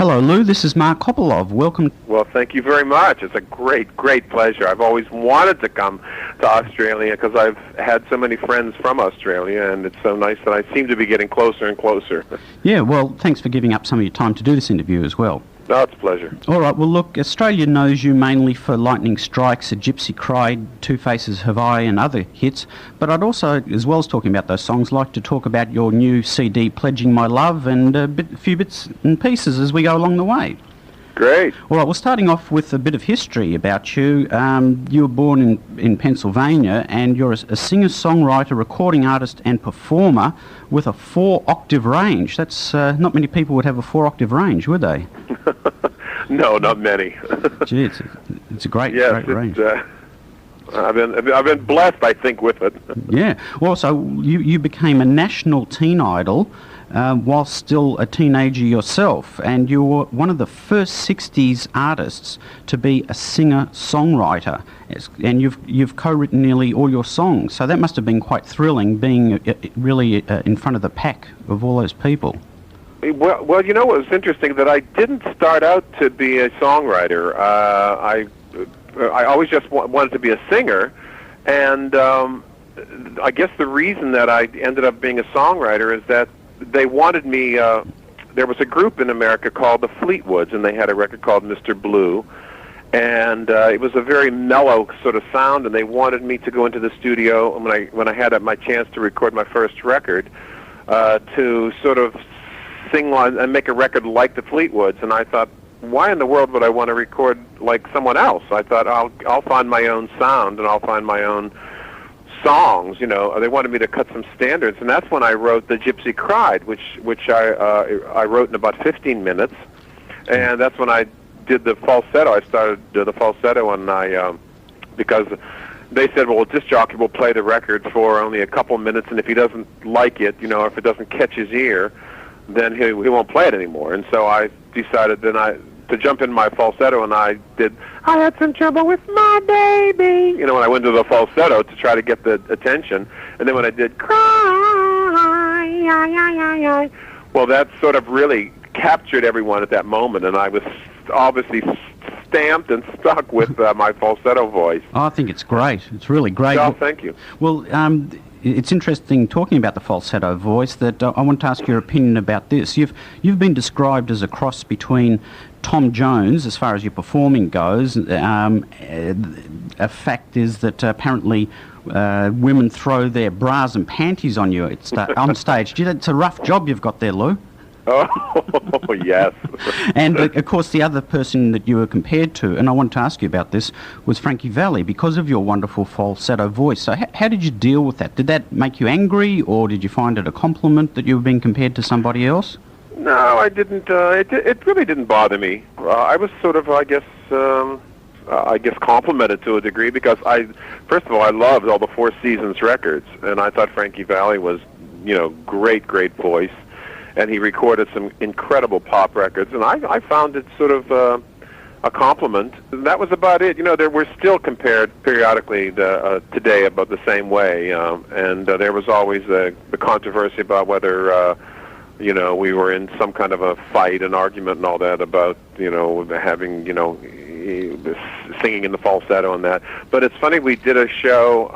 Hello, Lou. This is Mark Copolov. Welcome. Well, thank you very much. It's a great, great pleasure. I've always wanted to come to Australia because I've had so many friends from Australia, and it's so nice that I seem to be getting closer and closer. Yeah, well, thanks for giving up some of your time to do this interview as well. No, it's a pleasure. All right, well, look, Australia knows you mainly for Lightning Strikes, A Gypsy Cried, Two Faces Have I, and other hits, but I'd also, as well as talking about those songs, like to talk about your new CD, Pledging My Love, and a few bits and pieces as we go along the way. Great. All right, well, starting off with a bit of history about you. You were born in Pennsylvania, and you're a singer-songwriter, recording artist, and performer with a 4-octave range. That's not many people would have a 4-octave range, would they? No, not many. Gee, it's a great, yes, great range. I've been blessed, I think, with it. Yeah. Well, so you became a national teen idol while still a teenager yourself, and you were one of the first 60s artists to be a singer-songwriter, and you've co-written nearly all your songs. So that must have been quite thrilling, being really in front of the pack of all those people. Well, you know, it was interesting that I didn't start out to be a songwriter. I always just wanted to be a singer, and I guess the reason that I ended up being a songwriter is that they wanted me. There was a group in America called the Fleetwoods, and they had a record called Mr. Blue, and it was a very mellow sort of sound, and they wanted me to go into the studio when I had my chance to record my first record to sort of sing and make a record like the Fleetwoods. And I thought, why in the world would I want to record like someone else? I thought I'll find my own sound and I'll find my own songs. You know, they wanted me to cut some standards, and that's when I wrote The Gypsy Cried, which I wrote in about 15 minutes, and that's when I did the falsetto. I started the falsetto, and because they said, well, disc jockey will play the record for only a couple minutes, and if he doesn't like it, you know, if it doesn't catch his ear, then he won't play it anymore. And so I decided to jump in my falsetto, and I had some trouble with my baby, you know, when I went to the falsetto to try to get the attention. And then when I did cry, well, that sort of really captured everyone at that moment, and I was obviously stamped and stuck with my falsetto voice. Oh, I think it's great. It's really great. Oh, thank you. Well, it's interesting talking about the falsetto voice that I want to ask your opinion about this. You've been described as a cross between Tom Jones as far as your performing goes. A fact is that apparently women throw their bras and panties on you on stage. It's a rough job you've got there, Lou. Oh, yes. And, of course, the other person that you were compared to, and I wanted to ask you about this, was Frankie Valli, because of your wonderful falsetto voice. So how did you deal with that? Did that make you angry, or did you find it a compliment that you were being compared to somebody else? No, I didn't. It really didn't bother me. I was sort of, I guess, complimented to a degree, because first of all, I loved all the Four Seasons records, and I thought Frankie Valli was, you know, great voice. And he recorded some incredible pop records, and I found it sort of a compliment. And that was about it. You know, we're still compared periodically today about the same way, and there was always the controversy about whether, you know, we were in some kind of a fight, an argument and all that about, you know, having, you know, singing in the falsetto and that. But it's funny, we did a show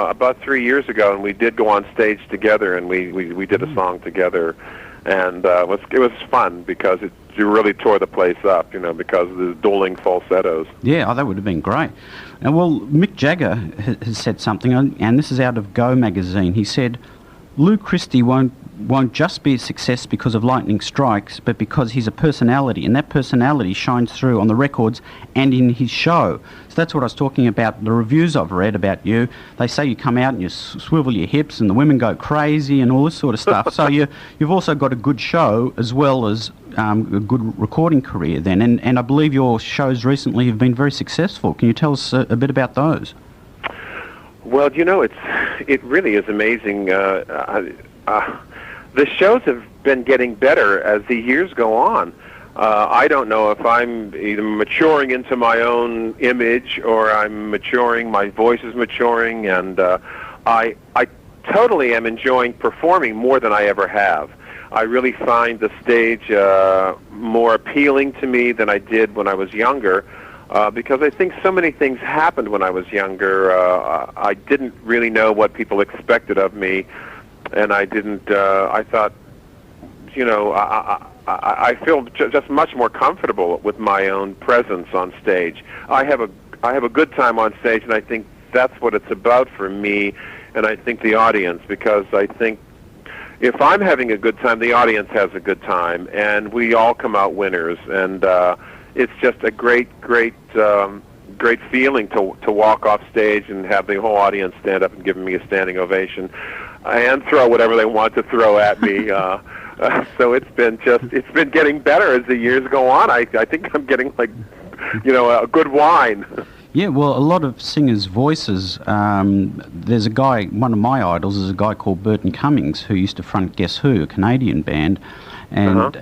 about 3 years ago, and we did go on stage together, and we did a song together. And it was fun because it really tore the place up, you know, because of the dueling falsettos. Yeah, that would have been great. And well, Mick Jagger has said something, and this is out of Go magazine. He said, Lou Christie won't just be a success because of Lightning Strikes, but because he's a personality, and that personality shines through on the records and in his show. So that's what I was talking about, the reviews I've read about you. They say you come out and you swivel your hips and the women go crazy and all this sort of stuff. So you've also got a good show as well as a good recording career then. And I believe your shows recently have been very successful. Can you tell us a bit about those? Well, you know, it really is amazing. The shows have been getting better as the years go on. I don't know if I'm either maturing into my own image or I'm maturing, my voice is maturing, and I totally am enjoying performing more than I ever have. I really find the stage more appealing to me than I did when I was younger, because I think so many things happened when I was younger. I didn't really know what people expected of me, and I thought, I feel just much more comfortable with my own presence on stage. I have a good time on stage, and I think that's what it's about for me, and I think the audience, because I think if I'm having a good time, the audience has a good time, and we all come out winners. And it's just a great feeling to walk off stage and have the whole audience stand up and give me a standing ovation, and throw whatever they want to throw at me. So it's been getting better as the years go on. I think I'm getting a good wine. Yeah, well, a lot of singers' voices, there's a guy, one of my idols is a guy called Burton Cummings, who used to front Guess Who, a Canadian band, and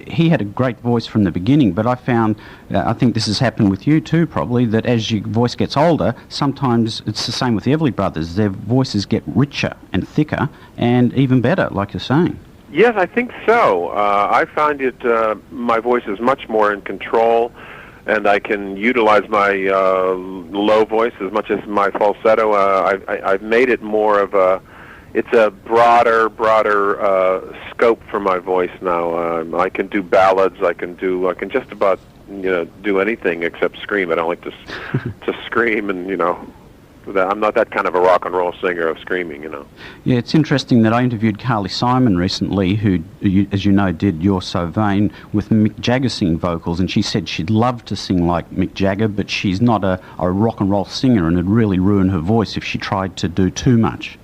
he had a great voice from the beginning, but I found, I think this has happened with you too probably, that as your voice gets older, sometimes it's the same with the Everly Brothers, their voices get richer and thicker and even better, like you're saying. Yes, I think so. I find my voice is much more in control, and I can utilize my low voice as much as my falsetto. I've made it more of it's a broader scope for my voice now. I can do ballads. I can just about do anything except scream. I don't like to scream, and I'm not that kind of a rock and roll singer of screaming, Yeah, it's interesting that I interviewed Carly Simon recently, who, as you know, did You're So Vain with Mick Jagger singing vocals, and she said she'd love to sing like Mick Jagger, but she's not a rock and roll singer, and it'd really ruin her voice if she tried to do too much.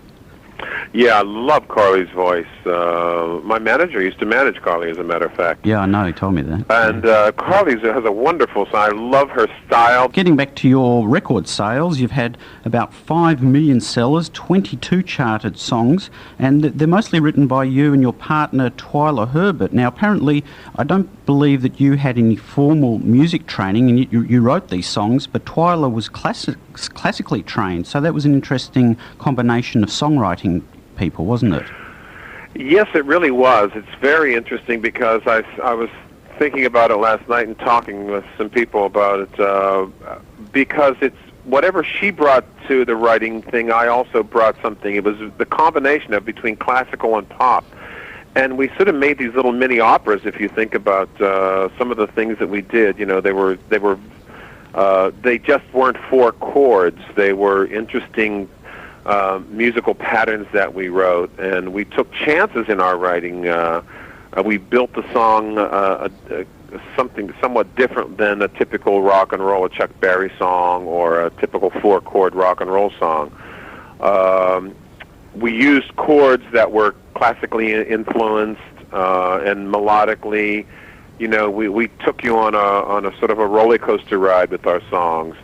Yeah, I love Carly's voice. My manager used to manage Carly, as a matter of fact. Yeah, I know, he told me that. And Carly has a wonderful sound. I love her style. Getting back to your record sales, you've had about 5 million sellers, 22 charted songs, and they're mostly written by you and your partner, Twyla Herbert. Now, apparently, I don't believe that you had any formal music training, and you wrote these songs, but Twyla was classically trained, so that was an interesting combination of songwriting people, wasn't it? Yes, it really was. It's very interesting because I was thinking about it last night and talking with some people about it, because it's whatever she brought to the writing thing, I also brought something. It was the combination of between classical and pop. And we sort of made these little mini operas, if you think about some of the things that we did. They just weren't four chords. They were interesting musical patterns that we wrote, and we took chances in our writing. We built the song something somewhat different than a typical rock and roll, a Chuck Berry song, or a typical four-chord rock and roll song. We used chords that were classically influenced, and melodically, we took you on a sort of a roller coaster ride with our songs.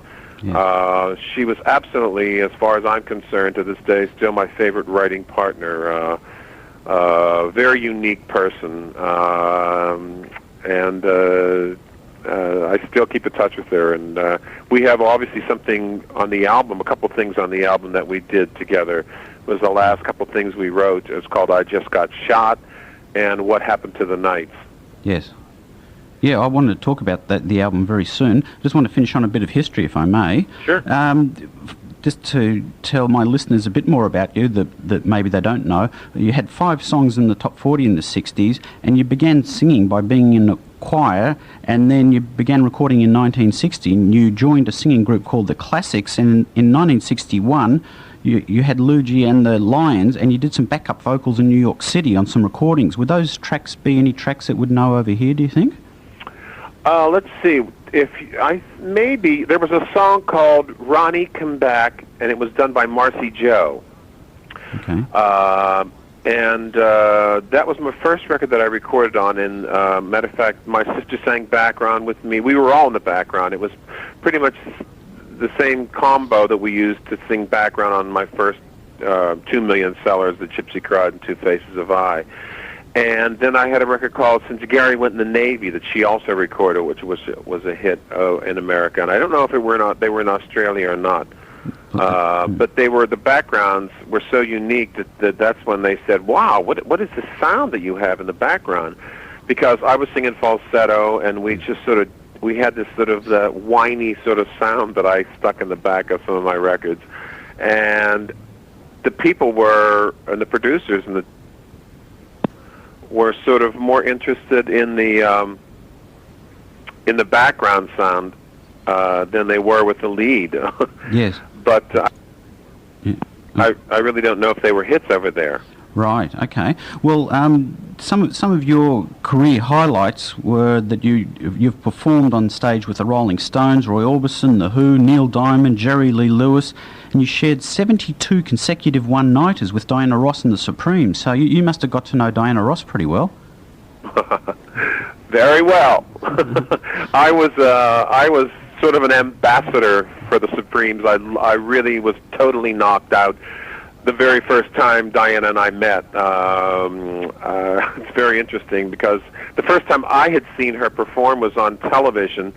Yeah. She was absolutely, as far as I'm concerned, to this day, still my favorite writing partner. Very unique person, and I still keep in touch with her. And we have obviously something on the album, a couple things on the album that we did together. It was the last couple things we wrote. It's called I Just Got Shot and What Happened to the Nights. Yes. Yeah, I wanted to talk about the album very soon. Just want to finish on a bit of history, if I may. Sure. Just to tell my listeners a bit more about you that maybe they don't know, you had 5 songs in the top 40 in the 60s, and you began singing by being in a choir, and then you began recording in 1960, and you joined a singing group called The Classics, and in 1961 you had Luigi and the Lions, and you did some backup vocals in New York City on some recordings. Would those tracks be any tracks that would know over here, do you think? Let's see. Maybe there was a song called "Ronnie Come Back," and it was done by Marcy Joe. Okay. And that was my first record that I recorded on. And matter of fact, my sister sang background with me. We were all in the background. It was pretty much the same combo that we used to sing background on my first 2 million sellers, "The Gypsy Crowd" and "Two Faces of I." And then I had a record called "Since Gary Went in the Navy" that she also recorded, which was a hit in America. And I don't know if they were in Australia or not. But the backgrounds were so unique that's when they said, "Wow, what is the sound that you have in the background?" Because I was singing falsetto, and we had this sort of whiny sort of sound that I stuck in the back of some of my records, and the people and the producers were sort of more interested in the background sound than they were with the lead. Yes. But I really don't know if they were hits over there. Right. Okay. Well, some of your career highlights were that you've performed on stage with the Rolling Stones, Roy Orbison, The Who, Neil Diamond, Jerry Lee Lewis, and you shared 72 consecutive one-nighters with Diana Ross and the Supremes. So you must have got to know Diana Ross pretty well. Very well. I was sort of an ambassador for the Supremes. I really was totally knocked out the very first time Diana and I met. It's very interesting because the first time I had seen her perform was on television,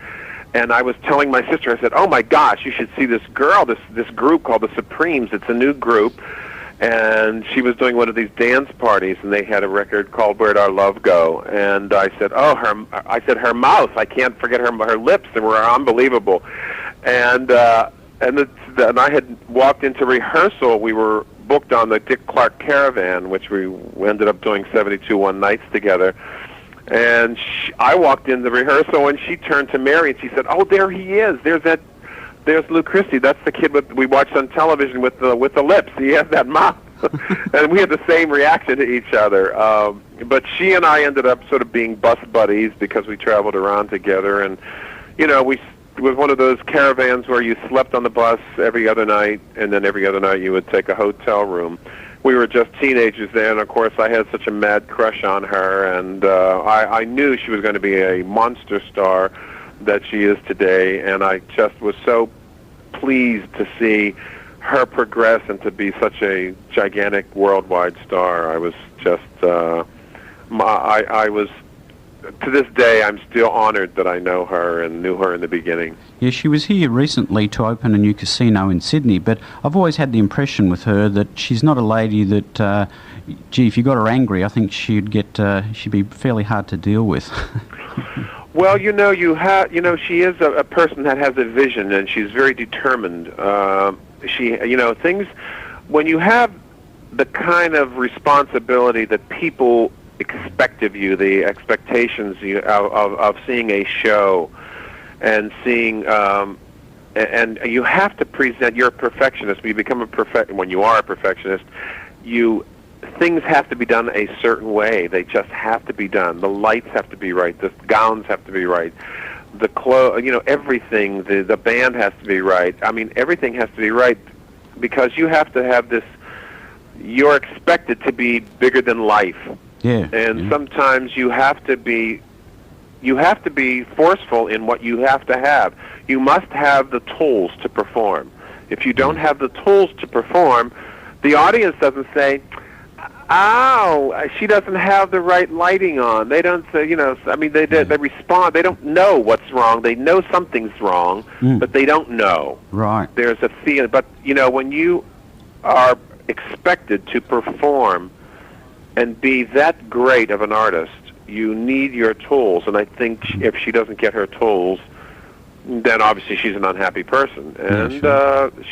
and I was telling my sister, I said, "Oh my gosh, you should see this girl, this group called the Supremes. It's a new group." And she was doing one of these dance parties, and they had a record called "Where'd Our Love Go?" And I said, her mouth. I can't forget her lips. They were unbelievable. And I had walked into rehearsal. We were booked on the Dick Clark Caravan, which we ended up doing 72 one nights together. And I walked in the rehearsal, and she turned to Mary, and she said, "Oh, there he is. There's Lou Christie. That's the kid we watched on television with the lips. He has that mouth." And we had the same reaction to each other. But she and I ended up sort of being bus buddies because we traveled around together. And, it was one of those caravans where you slept on the bus every other night, and then every other night you would take a hotel room. We were just teenagers then, and of course I had such a mad crush on her, and I knew she was going to be a monster star that she is today, and I just was so pleased to see her progress and to be such a gigantic worldwide star. I was just, I was, to this day, I'm still honored that I know her and knew her in the beginning. Yeah, she was here recently to open a new casino in Sydney, but I've always had the impression with her that she's not a lady that, if you got her angry, I think she'd be fairly hard to deal with. Well, she is a person that has a vision, and she's very determined. Things, when you have the kind of responsibility that people expect of you, the expectations of seeing a show, and seeing, and you have to present. You're a perfectionist. When you become when you are a perfectionist, things have to be done a certain way. They just have to be done. The lights have to be right. The gowns have to be right. The everything. The band has to be right. I mean, everything has to be right because you have to have this. You're expected to be bigger than life. Yeah. And sometimes you have to be forceful in what you have to have. You must have the tools to perform. If you don't have the tools to perform, the audience doesn't say, "Oh, she doesn't have the right lighting on." They don't say, they respond. They don't know what's wrong. They know something's wrong, but they don't know. Right. There's a feeling. But, when you are expected to perform and be that great of an artist, you need your tools. And I think if she doesn't get her tools, then obviously she's an unhappy person. And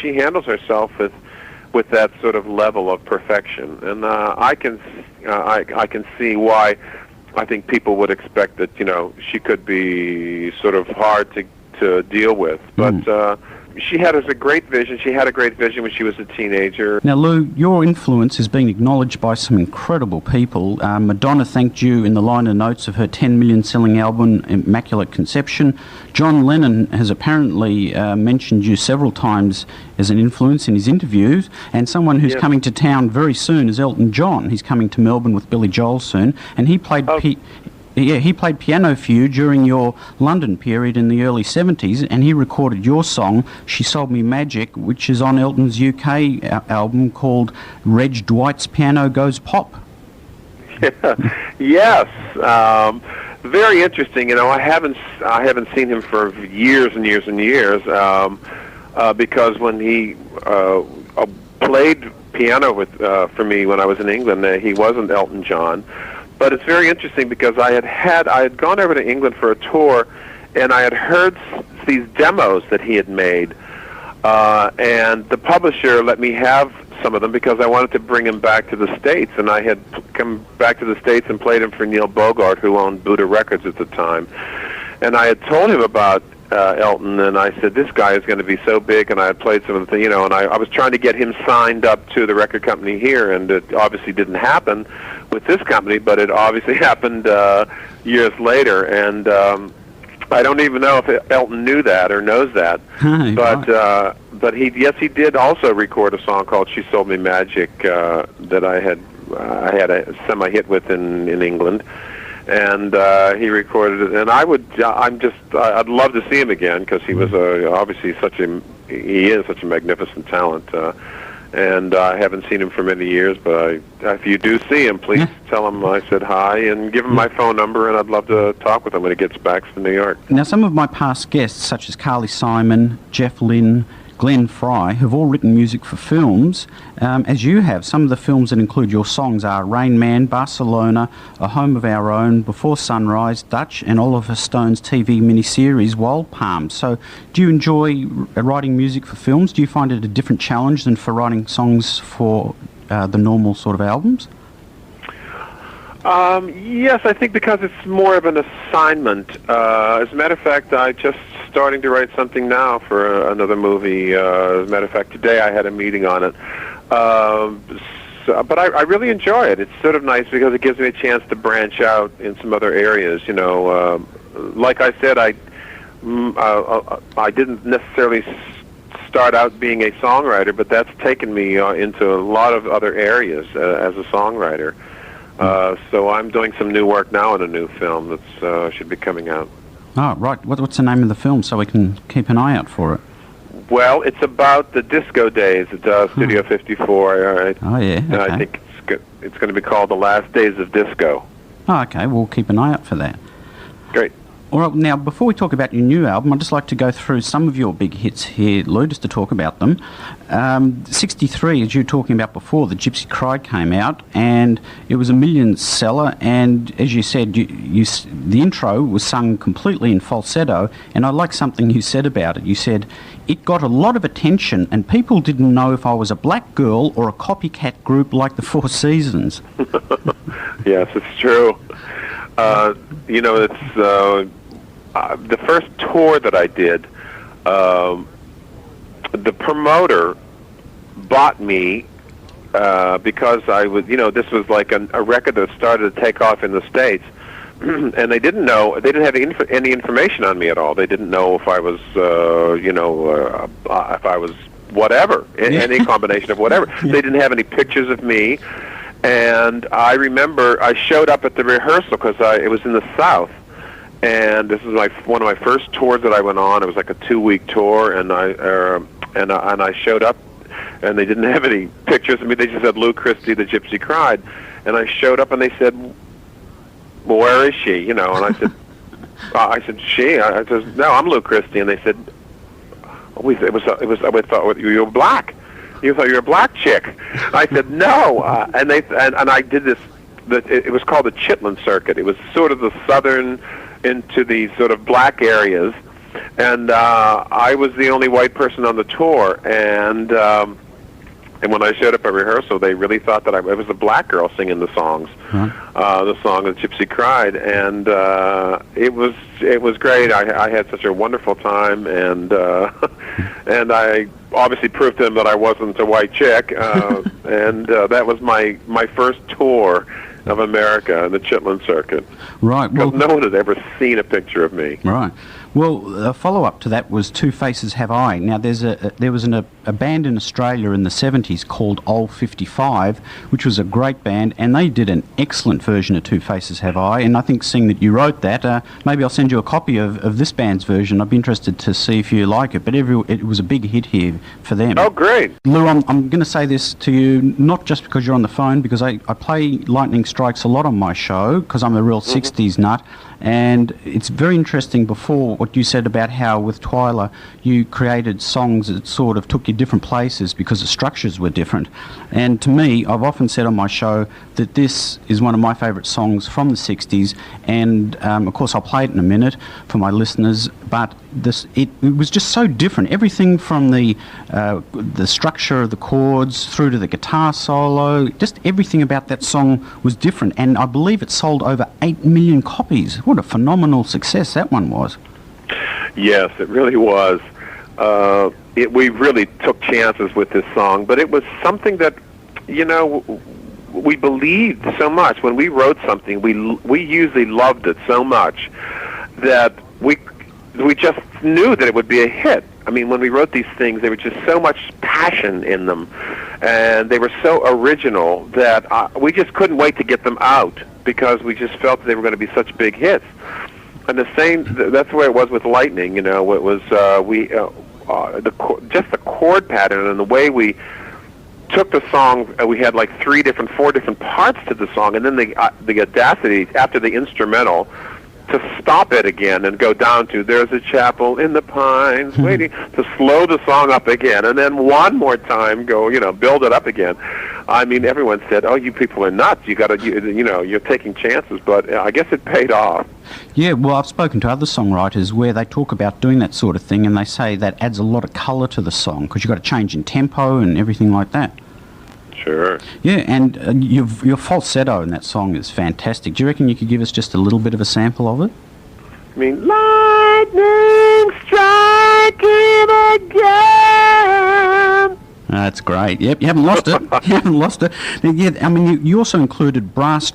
she handles herself with that sort of level of perfection, and I can see why I think people would expect that she could be sort of hard to deal with, but she had a great vision. She had a great vision when she was a teenager. Now, Lou, your influence is being acknowledged by some incredible people. Madonna thanked you in the liner notes of her 10 million selling album, Immaculate Conception. John Lennon has apparently mentioned you several times as an influence in his interviews, and someone who's coming to town very soon is Elton John. He's coming to Melbourne with Billy Joel soon, and he played he played piano for you during your London period in the early 70s, and he recorded your song, She Sold Me Magic, which is on Elton's UK album called Reg Dwight's Piano Goes Pop. Yes. Very interesting. I haven't seen him for years and years and years. because when he played piano for me when I was in England, he wasn't Elton John. But it's very interesting because I had gone over to England for a tour, and I had heard these demos that he had made, and the publisher let me have some of them because I wanted to bring him back to the States, and I had come back to the States and played him for Neil Bogart, who owned Buddha Records at the time. And I had told him about Elton, and I said, this guy is going to be so big, and I had played some of the, and I was trying to get him signed up to the record company here, and it obviously didn't happen with this company, but it obviously happened years later, and I don't even know if Elton knew that or knows that, but he did also record a song called "She Sold Me Magic" that I had a semi-hit with in England, and he recorded it. And I'd love to see him again because he was obviously he is such a magnificent talent. And I haven't seen him for many years, but if you do see him, please tell him I said hi and give him my phone number, and I'd love to talk with him when he gets back to New York. Now, some of my past guests, such as Carly Simon, Jeff Lynne, Glenn Fry, have all written music for films, as you have. Some of the films that include your songs are Rain Man, Barcelona, A Home of Our Own, Before Sunrise, Dutch, and Oliver Stone's TV miniseries Wild Palm. So do you enjoy writing music for films? Do you find it a different challenge than for writing songs for the normal sort of albums? Yes, I think because it's more of an assignment. As a matter of fact, I just starting to write something now for another movie. As a matter of fact, today I had a meeting on it. But I really enjoy it. It's sort of nice because it gives me a chance to branch out in some other areas. Like I said, I didn't necessarily start out being a songwriter, but that's taken me into a lot of other areas as a songwriter. So I'm doing some new work now in a new film that should be coming out. Oh, right. What's the name of the film so we can keep an eye out for it? Well, it's about the disco days at Studio 54. Right? Oh, yeah. Okay. I think it's going to be called The Last Days of Disco. Oh, okay. We'll keep an eye out for that. Great. All right, now, before we talk about your new album, I'd just like to go through some of your big hits here, Lou, just to talk about them. 63, as you were talking about before, The Gypsy Cried came out, and it was a million seller, and as you said, the intro was sung completely in falsetto, and I like something you said about it. You said, it got a lot of attention, and people didn't know if I was a black girl or a copycat group like the Four Seasons. Yes, it's true. It's... the first tour that I did, the promoter bought me because I was, this was like a record that started to take off in the States, and they didn't have any information on me at all. They didn't know if I was, if I was whatever, any combination of whatever. They didn't have any pictures of me, and I remember I showed up at the rehearsal because it was in the South. And this is one of my first tours that I went on. It was like a 2-week tour, and I showed up, and they didn't have any pictures of me. They just said Lou Christie, The Gypsy Cried, and I showed up, and they said, "Well, where is she?" And I said, "She." I said, "No, I'm Lou Christie," and they said, "Oh, I thought you were black. You thought you were a black chick." I said, "No," and I did this. It was called the Chitlin Circuit. It was sort of the southern into the sort of black areas, and I was the only white person on the tour, and when I showed up at rehearsal, they really thought that I was a black girl singing the songs, the song "The Gypsy Cried," and it was great. I had such a wonderful time, and and I obviously proved to them that I wasn't a white chick, and that was my first tour of America in the Chitlin Circuit. Right. Because no one had ever seen a picture of me. Right. Well, a follow-up to that was Two Faces Have I. Now, there was a band in Australia in the 70s called Old 55, which was a great band, and they did an excellent version of Two Faces Have I, and I think seeing that you wrote that, maybe I'll send you a copy of this band's version. I'd be interested to see if you like it, but it was a big hit here for them. Oh, great. Lou, I'm going to say this to you, not just because you're on the phone, because I play Lightning Strikes a lot on my show, because I'm a real 60s nut, and it's very interesting before what you said about how with Twyla you created songs that sort of took you different places because the structures were different. And to me, I've often said on my show that this is one of my favourite songs from the 60s, and of course I'll play it in a minute for my listeners, but it was just so different. Everything from the structure of the chords through to the guitar solo, just everything about that song was different, and I believe it sold over 8 million copies. What a phenomenal success that one was. Yes, it really was. We really took chances with this song, but it was something that, we believed so much. When we wrote something, we usually loved it so much that we just knew that it would be a hit. I mean, when we wrote these things, there was just so much passion in them, and they were so original that we just couldn't wait to get them out because we just felt that they were going to be such big hits. And that's the way it was with Lightning. It was just the chord pattern and the way we took the song. We had like 4 different parts to the song, and then the audacity after the instrumental to stop it again and go down to "There's a chapel in the pines waiting," to slow the song up again, and then one more time go, build it up again. I mean, everyone said, "Oh, you people are nuts! You're taking chances," but I guess it paid off. Yeah, well, I've spoken to other songwriters where they talk about doing that sort of thing, and they say that adds a lot of colour to the song because you've got to change in tempo and everything like that. Sure. Yeah, and your falsetto in that song is fantastic. Do you reckon you could give us just a little bit of a sample of it? I mean, lightning striking again. That's great. Yep, you haven't lost it. You haven't lost it. Now, yeah, I mean, you also included brass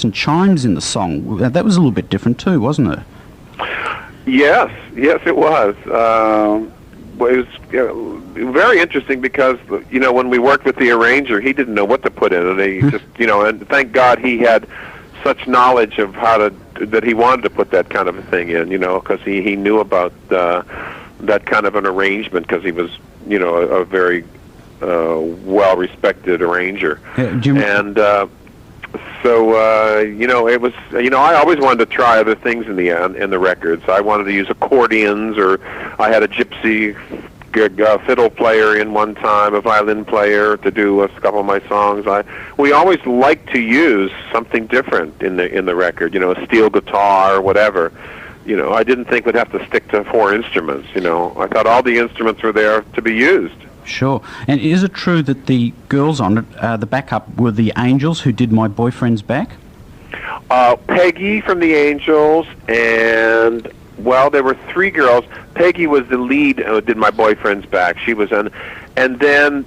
and chimes in the song. That was a little bit different too, wasn't it? Yes, it was. It was very interesting because, when we worked with the arranger, he didn't know what to put in it. He just, and thank God he had such knowledge of that he wanted to put that kind of a thing in, because he knew about that kind of an arrangement because he was, a very well-respected arranger. It was, I always wanted to try other things in the records. I wanted to use accordions, or I had a gypsy fiddle player in one time, a violin player to do a couple of my songs. We always liked to use something different in the record, a steel guitar or whatever. I didn't think we'd have to stick to 4 instruments. I thought all the instruments were there to be used. Sure. And is it true that the girls on it, the backup, were the Angels who did My Boyfriend's Back? Peggy from the Angels, and, well, there were 3 girls. Peggy was the lead who did My Boyfriend's Back. She was in. And then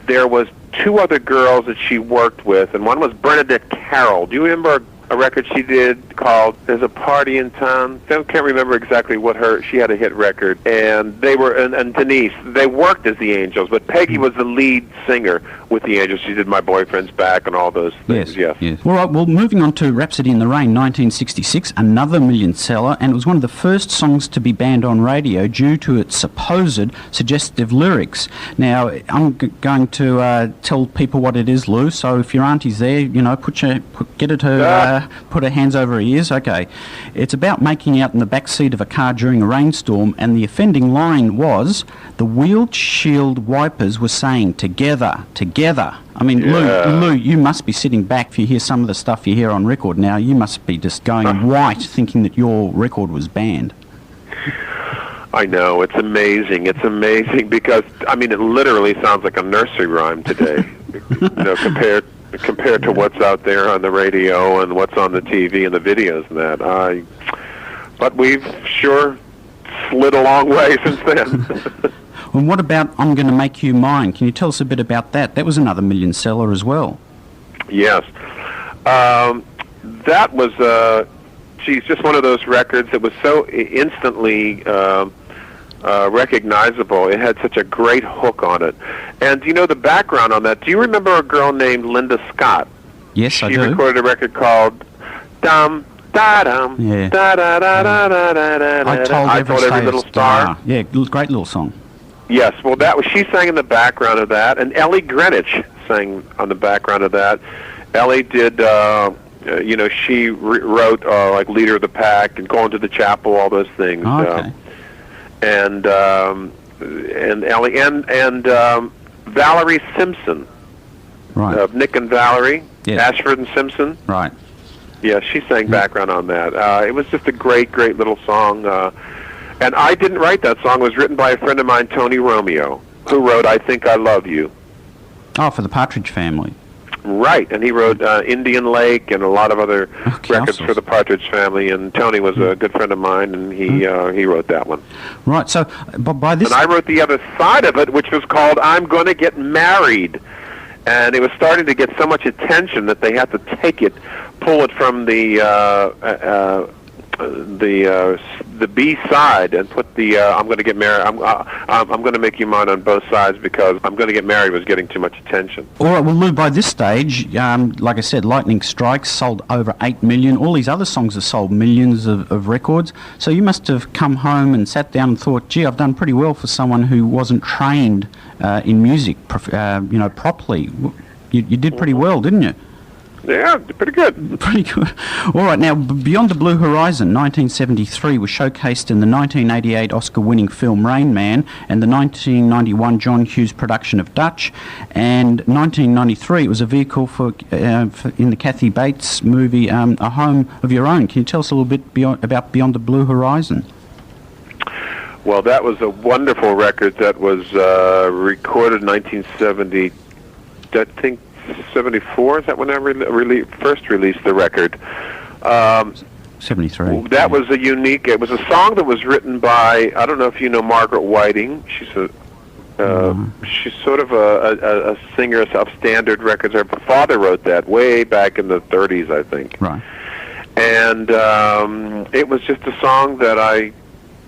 there was 2 other girls that she worked with, and one was Bernadette Carroll. Do you remember a record she did called "There's a Party in Town"? I can't remember exactly what she had a hit record, and they were and Denise. They worked as the Angels, but Peggy was the lead singer with the Angels. She did My Boyfriend's Back and all those things. Yes. All right. Well, moving on to "Rhapsody in the Rain," 1966, another million seller, and it was one of the first songs to be banned on radio due to its supposed suggestive lyrics. Now, I'm going to tell people what it is, Lou. So if your auntie's there, get her to put her hands over her ears. Okay. It's about making out in the back seat of a car during a rainstorm, and the offending line was, the windshield wipers were saying, "Together, together." I mean, Lou, you must be sitting back if you hear some of the stuff you hear on record now. You must be just going white thinking that your record was banned. I know. It's amazing. It's amazing because, I mean, it literally sounds like a nursery rhyme today, compared to what's out there on the radio and what's on the TV and the videos and that. But we've sure slid a long way since then. And what about "I'm Gonna Make You Mine"? Can you tell us a bit about that? That was another million seller as well. Yes. That was, just one of those records that was so instantly recognizable. It had such a great hook on it. And do you know the background on that? Do you remember a girl named Linda Scott? Yes, I do. She recorded a record called Dum Da Dum Da Da Da Da Da Da. I Told Every Little Star. Yeah, great little song. Yes, well, she sang in the background of that, and Ellie Greenwich sang on the background of that. Ellie did she wrote like Leader of the Pack and Going to the Chapel, all those things. Oh, okay. And Ellie and Valerie Simpson, Right. of Nick and Valerie, Yes. Ashford and Simpson. Right. Yeah, she sang background on that. It was just a great, great little song. And I didn't write that song. It was written by a friend of mine, Tony Romeo, who wrote I Think I Love You. Oh, for the Partridge Family. Right, and he wrote Indian Lake and a lot of other records for the Partridge Family, and Tony was a good friend of mine, and he wrote that one. Right, so by this... And I wrote the other side of it, which was called I'm Gonna Get Married. And it was starting to get so much attention that they had to pull it from the B side and put the I'm going to get married. I'm going to make you mine on both sides because I'm going to get married was getting too much attention. All right, well, Lou, by this stage, like I said, Lightning Strikes sold over 8 million. All these other songs have sold millions of records. So you must have come home and sat down and thought, gee, I've done pretty well for someone who wasn't trained in music, properly. You did pretty well, didn't you? Yeah, pretty good. Pretty good. All right, now, Beyond the Blue Horizon, 1973, was showcased in the 1988 Oscar-winning film Rain Man and the 1991 John Hughes production of Dutch, and 1993 it was a vehicle for in the Kathy Bates movie A Home of Your Own. Can you tell us a little bit about Beyond the Blue Horizon? Well, that was a wonderful record that was recorded in 1970, I think, 74, is that when I first released the record? 73. That was it was a song that was written by, I don't know if you know Margaret Whiting. She's she's sort of a singer of standard records. Her father wrote that way back in the 30s, I think. Right. And it was just a song that I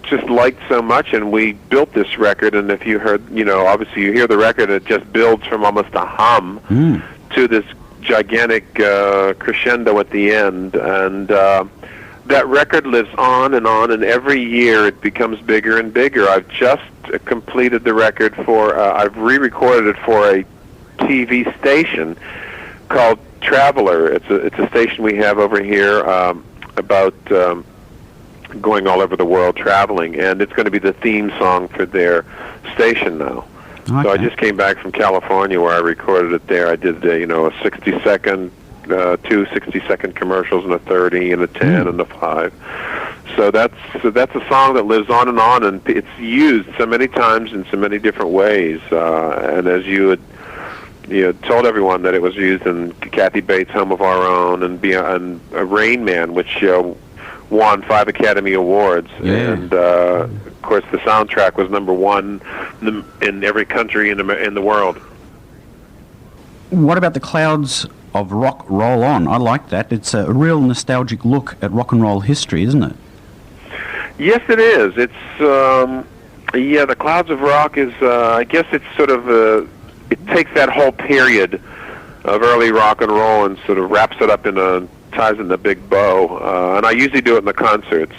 just liked so much, and we built this record, and if you heard, obviously you hear the record, it just builds from almost a hum to this gigantic crescendo at the end, and that record lives on, and every year it becomes bigger and bigger. I've just completed the record I've re-recorded it for a TV station called Traveler. It's a station we have over here about going all over the world traveling, and it's going to be the theme song for their station now. Okay. So I just came back from California where I recorded it there. I did a 60-second, two 60-second commercials and a 30 and a 10 and a 5. So that's a song that lives on, and it's used so many times in so many different ways. And as you had told everyone that it was used in Kathy Bates' Home of Our Own and Rain Man, which won 5 Academy Awards, and of course the soundtrack was #1 in every country in the world. What about the Clouds of Rock Roll On? I like that. It's a real nostalgic look at rock and roll history, isn't it? Yes, it is. It's the Clouds of Rock is I guess it's sort of it takes that whole period of early rock and roll and sort of wraps it up ties in the big bow, and I usually do it in the concerts,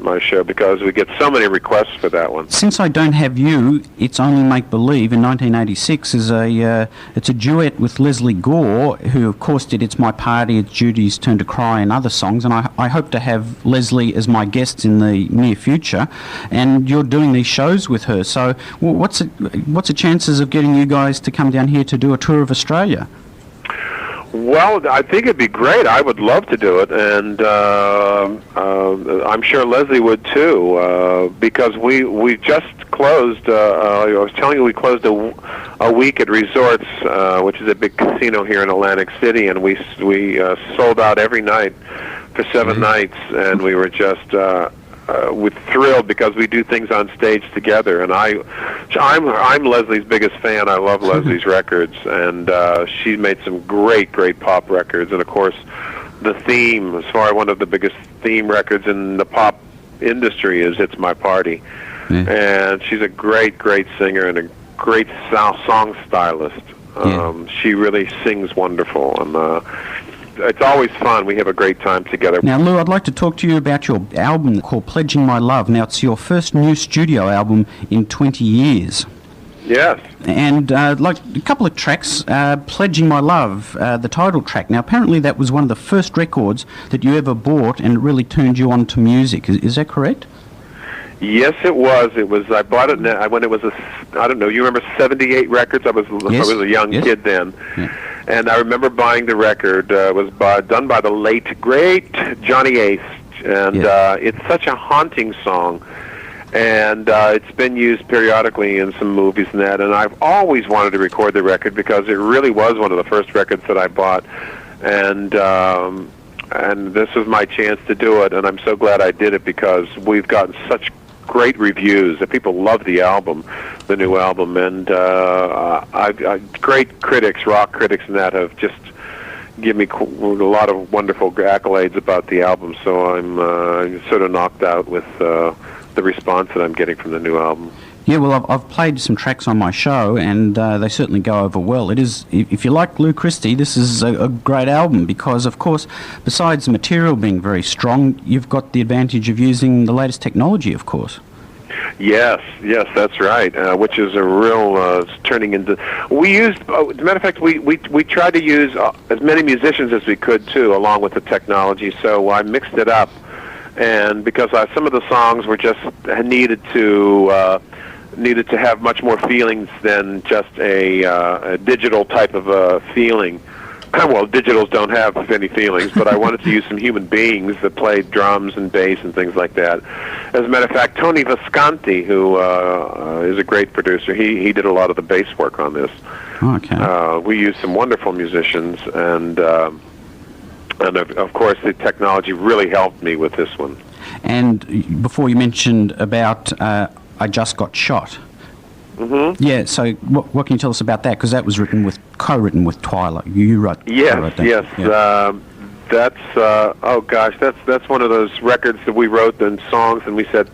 my show, because we get so many requests for that one. Since I Don't Have You, It's Only Make Believe in 1986 is it's a duet with Leslie Gore, who of course did It's My Party, It's Judy's Turn to Cry and other songs, and I hope to have Leslie as my guest in the near future, and you're doing these shows with her, so what's the chances of getting you guys to come down here to do a tour of Australia? Well, I think it'd be great. I would love to do it, and I'm sure Leslie would too, because we just closed. I was telling you we closed a week at Resorts, which is a big casino here in Atlantic City, and we sold out every night for 7 nights, and we were just we're thrilled because we do things on stage together, and I'm Leslie's biggest fan. I love Leslie's records, and she made some great pop records, and of course the theme, as far as one of the biggest theme records in the pop industry, is It's My Party. And she's a great singer and a great song stylist. She really sings wonderful, and it's always fun. We have a great time together. Now, Lou, I'd like to talk to you about your album called Pledging My Love. Now, it's your first new studio album in 20 years. Yes. And like a couple of tracks, Pledging My Love, the title track. Now, apparently that was one of the first records that you ever bought and it really turned you on to music. Is that correct? Yes, it was. I bought it when it was I don't know, you remember 78 Records? I was a young kid then. Yeah. And I remember buying the record. It was done by the late, great Johnny Ace. And it's such a haunting song. And it's been used periodically in some movies and that. And I've always wanted to record the record because it really was one of the first records that I bought. And this was my chance to do it. And I'm so glad I did it because we've gotten such great reviews. That people love the album, the new album. And great critics, rock critics and that, have just give me a lot of wonderful accolades about the album. So I'm sort of knocked out with the response that I'm getting from the new album. Yeah, well, I've played some tracks on my show, and they certainly go over well. It is, if you like Lou Christie, this is a great album because, of course, besides the material being very strong, you've got the advantage of using the latest technology, of course. Yes, that's right. Which is a real turning into. We used, as a matter of fact, we tried to use as many musicians as we could too, along with the technology. So I mixed it up, and because some of the songs were just needed to have much more feelings than just a digital type of feeling. Well, digitals don't have any feelings, but I wanted to use some human beings that played drums and bass and things like that. As a matter of fact, Tony Visconti, who is a great producer, he did a lot of the bass work on this. Okay. We used some wonderful musicians, and of course the technology really helped me with this one. And before you mentioned about I Just Got Shot. Mm-hmm. Yeah, so what can you tell us about that? Because that was co-written with Twyla. You wrote that. Yes. Yeah. That's oh gosh, that's one of those records that we wrote and songs, and we said,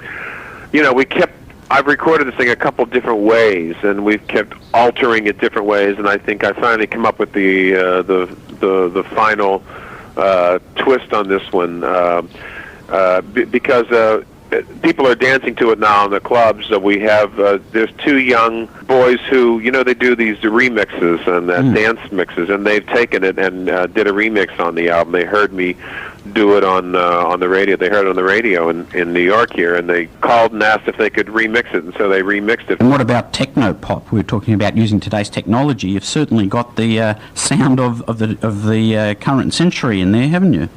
I've recorded this thing a couple different ways, and we've kept altering it different ways, and I think I finally come up with the final twist on this one because. People are dancing to it now in the clubs. We have there's two young boys who they do these remixes and dance mixes, and they've taken it and did a remix on the album. They heard me do it on the radio. They heard it on the radio in New York here, and they called and asked if they could remix it, and so they remixed it. And what about techno pop? We were talking about using today's technology. You've certainly got the sound of the current century in there, haven't you?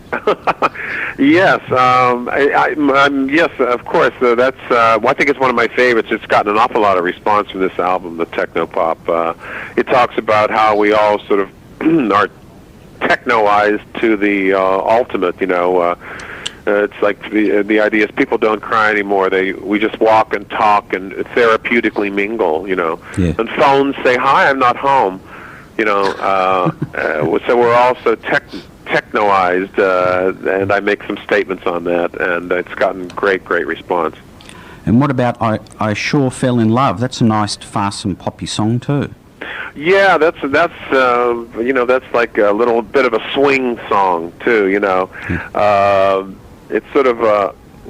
Yes, yes, of course. That's I think it's one of my favorites. It's gotten an awful lot of response from this album, the techno pop. It talks about how we all sort of are technoized to the ultimate. It's like the idea is people don't cry anymore. We just walk and talk and therapeutically mingle. Yeah. And phones say, "Hi, I'm not home." So we're also technoized, and I make some statements on that, and it's gotten great response. And what about I Sure Fell in Love? That's a nice, fast and poppy song too. Yeah, that's that's like a little bit of a swing song too. It's sort of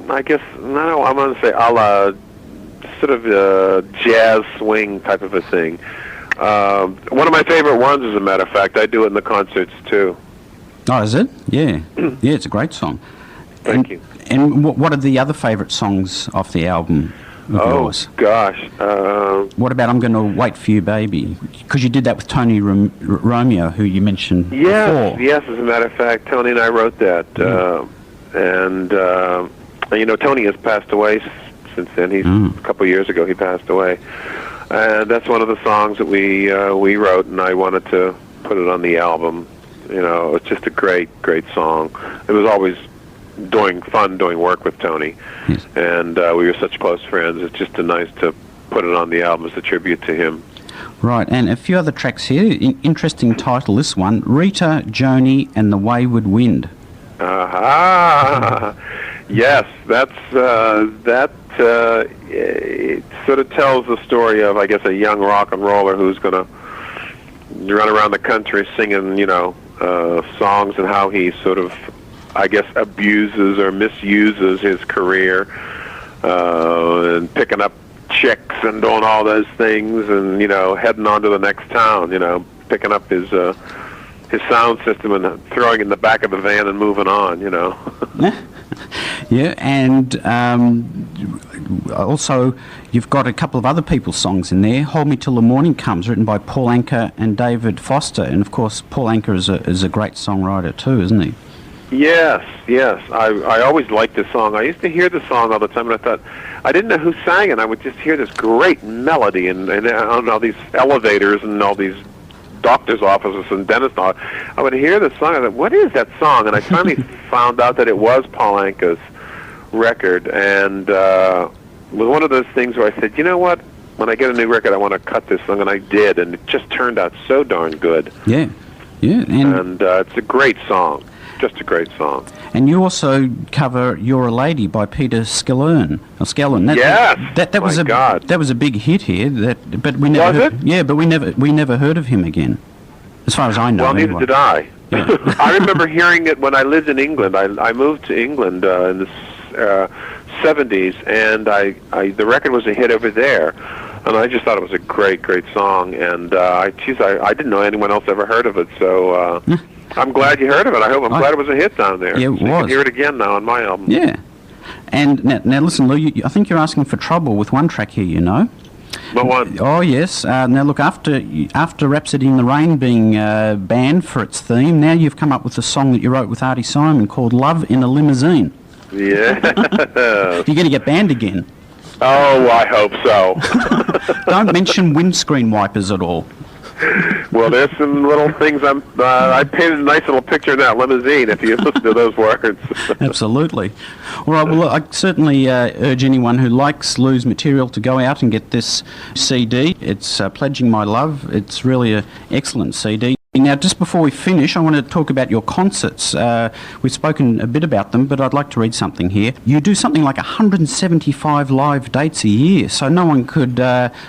I guess I'm going to say a la sort of jazz swing type of a thing. One of my favorite ones, as a matter of fact. I do it in the concerts too. Oh, is it? Yeah. Yeah, it's a great song. Thank you. And what are the other favourite songs off the album of yours? Gosh. What about I'm Gonna Wait For You, Baby? Because you did that with Tony Romeo, who you mentioned before. Yes, as a matter of fact, Tony and I wrote that. And Tony has passed away since then. A couple of years ago he passed away. And that's one of the songs that we wrote, and I wanted to put it on the album. It's just a great song. It was always fun doing work with Tony, and we were such close friends. It's just nice to put it on the album as a tribute to him. Right, and a few other tracks here. Interesting title, this one, Rita, Joni and the Wayward Wind. Yes, it sort of tells the story of, I guess, a young rock and roller who's going to run around the country singing, songs, and how he sort of, I guess, abuses or misuses his career, and picking up chicks and doing all those things, and heading on to the next town. Picking up his sound system and throwing it in the back of the van and moving on. Yeah, and also you've got a couple of other people's songs in there. "Hold Me Till the Morning Comes," written by Paul Anka and David Foster, and of course Paul Anka is a great songwriter too, isn't he? Yes. I always liked this song. I used to hear the song all the time, and I thought, I didn't know who sang it. I would just hear this great melody and on all these elevators and all these doctor's offices and dentist offices. I would hear the song. I thought, what is that song? And I finally found out that it was Paul Anka's record. And it was one of those things where I said, you know what? When I get a new record, I want to cut this song, and I did, and it just turned out so darn good. Yeah, and it's a great song. Just a great song. And you also cover "You're a Lady" by Peter Skellern. Yes. That was a big hit here. But we never. Was it? Yeah, but we never heard of him again, as far as I know. Well, neither anyway. did I. Yeah. I remember hearing it when I lived in England. I moved to England in the 70s, and the record was a hit over there. And I just thought it was a great, great song. And I didn't know anyone else ever heard of it, so I'm glad you heard of it. I'm glad it was a hit down there. Yeah, it was. You can hear it again now on my album. Yeah. And now listen, Lou, I think you're asking for trouble with one track here, What one? Oh, yes. Now, look, after Rhapsody in the Rain being banned for its theme, now you've come up with a song that you wrote with Artie Simon called "Love in a Limousine." Yeah. You're going to get banned again. Oh, I hope so. Don't mention windscreen wipers at all. Well, there's some little things. I painted a nice little picture in that limousine, if you listen to those words. Absolutely. All right, well, I certainly urge anyone who likes Lou's material to go out and get this CD. It's Pledging My Love. It's really an excellent CD. Now, just before we finish, I want to talk about your concerts. We've spoken a bit about them, but I'd like to read something here. You do something like 175 live dates a year, so no one could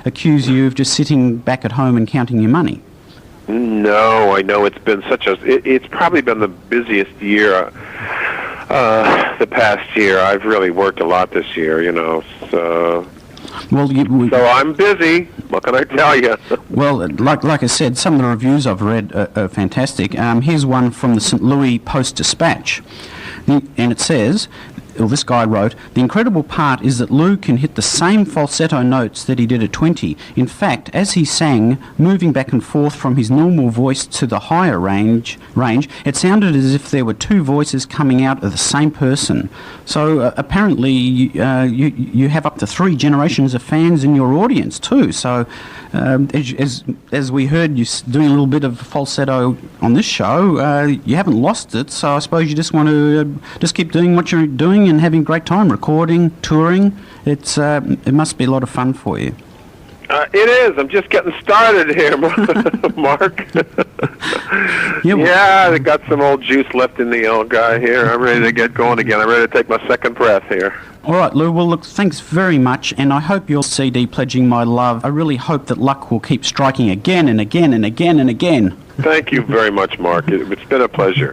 accuse you of just sitting back at home and counting your money. No, I know it's been it's probably been the busiest year the past year. I've really worked a lot this year, so... Well, so I'm busy. What can I tell you? Well, like I said, some of the reviews I've read are fantastic. Here's one from the St. Louis Post-Dispatch, and it says, this guy wrote, "The incredible part is that Lou can hit the same falsetto notes that he did at 20. In fact, as he sang, moving back and forth from his normal voice to the higher range, it sounded as if there were two voices coming out of the same person. So apparently you have up to 3 generations of fans in your audience too. So as we heard you doing a little bit of falsetto on this show, you haven't lost it. So I suppose you just want to just keep doing what you're doing and having a great time, recording, touring. It must be a lot of fun for you." It is. I'm just getting started here, Mark. Yeah, I got some old juice left in the old guy here. I'm ready to get going again. I'm ready to take my second breath here. All right, Lou. Well, look, thanks very much, and I hope your CD, Pledging My Love, I really hope that luck will keep striking again and again and again and again. Thank you very much, Mark. It's been a pleasure.